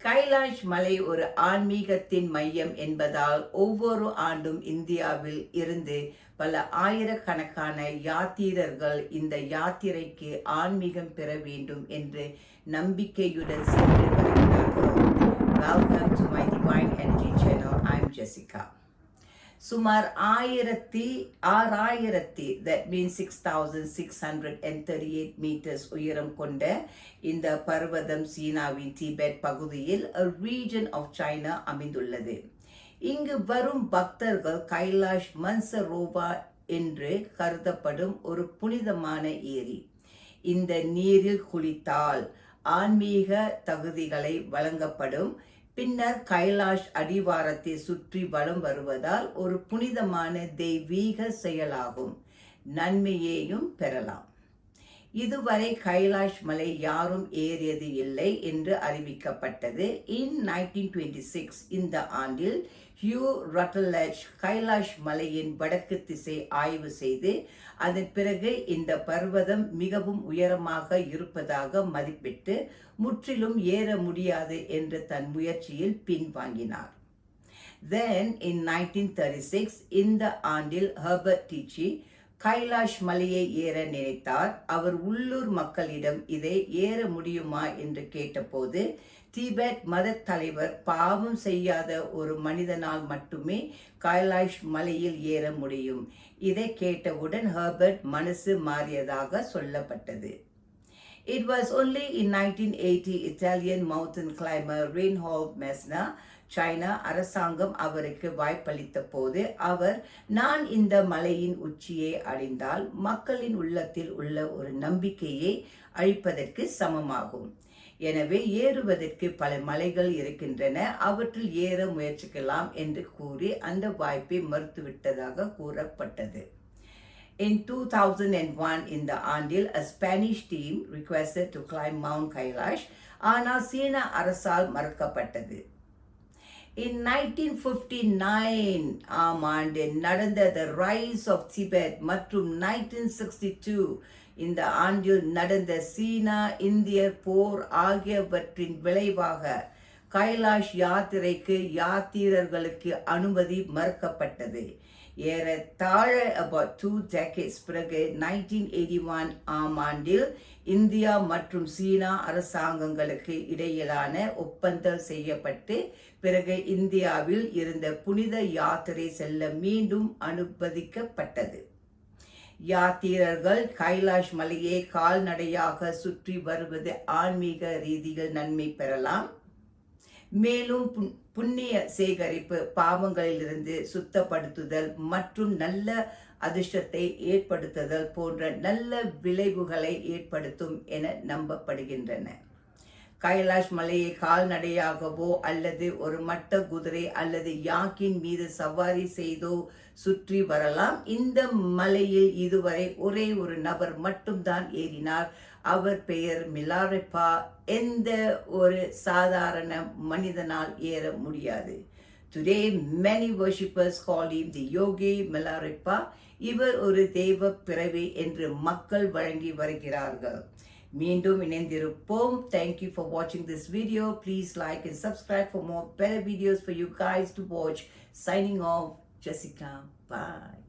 கைலாஷ் மலை ஒரு ஆன்மீகத்தின் மையம் என்பதால் ஒவ்வொரு ஆண்டும் இந்தியாவில் இருந்து பல ஆயிரக்கணக்கான யாத்திரர்கள் இந்த யாத்திரைக்கு ஆன்மீகம் பெற வேண்டும் என்று நம்பிக்கையுடன் சென்று வருகிறார்கள். Welcome to my Divine Energy channel. I'm Jessica. சுமார் 6,000 that means 6,638 meters உயரம் கொண்ட இந்த பர்வதம் சீனாவின் திபெத் பகுதியில் a region of China அமைந்துள்ளது. இங்கு வரும் பக்தர்கள் கைலாஷ் மன்சரோவா என்று கருதப்படும் ஒரு புனிதமான ஏரி. இந்த நீரில் குளித்தால் ஆன்மீக தகுதிகளை வழங்கப்படும். பின்னர் கைலாஷ் அடிவாரத்தை சுற்றி வலம் வருவதால் ஒரு புனிதமான தெய்வீக செயலாகும். நன்மையையும் பெறலாம். இதுவரை கைலாஷ் மலை யாரும் ஏறியது இல்லை என்று அறிவிக்கப்பட்டது. In 1926 இந்த ஆண்டில் ஹியூ ரட்டலெட்ஜ் கைலாஷ் மலையின் வடக்கு திசை ஆய்வு செய்து அதன் பிறகு இந்த பர்வதம் மிகவும் உயரமாக இருப்பதாக மதிப்பிட்டு முற்றிலும் ஏற முடியாது என்று தன் முயற்சியில் பின்வாங்கினார். Then in 1936 இந்த ஆண்டில் ஹெர்பர்ட் டீச்சி கைலாஷ் மலையை ஏற நினைத்தார். அவர் உள்ளூர் மக்களிடம் இதை ஏற முடியுமா என்று கேட்டபோது திபெத் மத தலைவர் பாவம் செய்யாத ஒரு மனிதனால் மட்டுமே கைலாஷ் மலையில் ஏற முடியும். இதை கேட்டவுடன் ஹெர்பர்ட் மனசு மாறியதாக சொல்லப்பட்டது. It was only in 1980 Italian mountain climber Reinhold Messner China அரசாங்கம் அவருக்கு வாய்ப்பளித்த போது அவர் நான் இந்த மலையின் உச்சியை அடைந்தால் மக்களின் உள்ளத்தில் உள்ள ஒரு நம்பிக்கையை அழிப்பதற்கு சமமாகும். எனவே ஏறுவதற்கு பல மலைகள் இருக்கின்றன, அவற்றில் ஏற முயற்சிக்கலாம் என்று கூறி அந்த வாய்ப்பை மறுத்துவிட்டதாக கூறப்பட்டது. In 2001 இந்த ஆண்டில் a Spanish team requested to climb Mount Kailash ஆனால் சீன அரசால் மறுக்கப்பட்டது. In 1959 ஆம் ஆண்டில் நடந்த The Rise of Tibet மற்றும் 1962 இந்த ஆண்டில் நடந்த சீனா இந்தியர் போர் ஆகியவற்றின் விளைவாக கைலாஷ் யாத்திரைக்கு யாத்திரர்களுக்கு அனுமதி மறுக்கப்பட்டது. ஏறத்தாழ about 2 decades பிறகு 1981 ஆம் ஆண்டில் இந்தியா மற்றும் சீனா அரசாங்கங்களுக்கு இடையிலான ஒப்பந்தம் செய்யப்பட்டு பிறகு இந்தியாவில் இருந்த புனித யாத்திரை செல்ல மீண்டும் அனுமதிக்கப்பட்டது. யாத்திரர்கள் கைலாஷ் மலையை கால்நடையாக சுற்றி வருவது ஆன்மீக ரீதியில் நன்மை பெறலாம். மேலும் புண்ணிய சேகரிப்பு, பாவங்களிலிருந்து சுத்தப்படுத்துதல் மற்றும் நல்ல அதிர்ஷ்டத்தை ஏற்படுத்துதல் போன்ற நல்ல விளைவுகளை ஏற்படுத்தும் என நம்பப்படுகின்றன. கைலாஷ் மலையை கால்நடையாகவோ அல்லது ஒரு மட்ட குதிரை அல்லது யாக்கின் மீது சவாரி செய்தோ சுற்றி வரலாம். இந்த மலையில் இதுவரை ஒரே ஒரு நபர் மட்டும்தான் ஏறினார். அவர் பெயர் மிலாரெப்பா. எந்த ஒரு சாதாரண மனிதனால் ஏற முடியாது. Today many worshippers call him the Yogi Milarepa. இவர் ஒரு தெய்வ பிறவி என்று மக்கள் வழங்கி வருகிறார்கள். மீண்டும் இணைந்திருப்போம். Thank you for watching this video. Please like and subscribe for more better videos for you guys to watch. Signing off, Jessica. Bye.